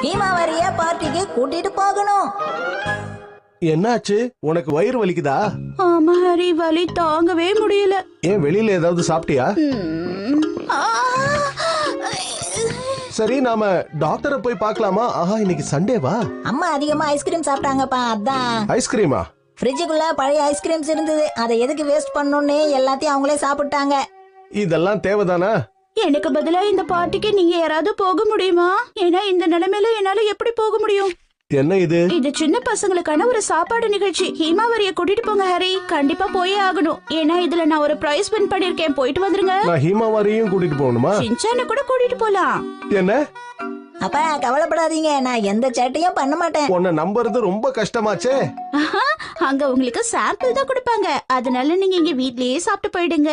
ஹீமாவரிய பார்ட்டிக்கு கூட்டிட்டு போகணும். என்னாச்சு, உனக்கு வயிறு வலிக்குதா? ஆமா ஹரி, வலி தாங்கவே முடியல. ஏன் வெளியில ஏதாவது சாப்பிட்டியா? சரி, நாம டாக்டரை போய் பார்க்கலாமா? ஆஹா, இன்னைக்கு சண்டேவா? அம்மா அதிகமா ஐஸ்கிரீம் சாப்பிட்டாங்கப்பா, அதான். ஐஸ்கிரீமா? ஃப்ரிட்ஜுக்குள்ள பழைய ஐஸ்கிரீம்ஸ் இருந்தது, அதை எதுக்கு வேஸ்ட் பண்ணணும்னு எல்லாத்தையும் அவங்களே சாப்பிட்டாங்க. இதெல்லாம் தேவைதானா? எனக்கு பதிலா இந்த பார்ட்டிக்கு நீங்க யாராவது போக முடியுமா? ஏன்னா இந்த நிலைமையில என்னால எப்படி போக முடியும்? என்ன இது? இது சின்ன பசங்களுக்கான ஒரு சாப்பாடு நிகழ்ச்சி. ஹீமாவரிய கூட்டிட்டு போங்க ஹரி, கண்டிப்பா போயே ஆகணும். ஏன்னா இதுல நான் ஒரு பிரைஸ் வின் பண்ணிருக்கேன். போயிட்டு வந்துருங்க. நான் ஹீமாவரியும் கூட்டிட்டு போகணுமா? சின்சான கூட கூட்டிட்டு போலாம். என்ன? அப்பா கவலைப்படாதீங்க, நான் எந்த சேட்டையும் பண்ண மாட்டேன். உன்னை நம்புறது ரொம்ப கஷ்டமாச்சே. அங்க உங்களுக்கு சாம்பிள் தான் கொடுப்பாங்க, அதனால நீங்க இங்க வீட்லயே சாப்பிட்டு போயிடுங்க.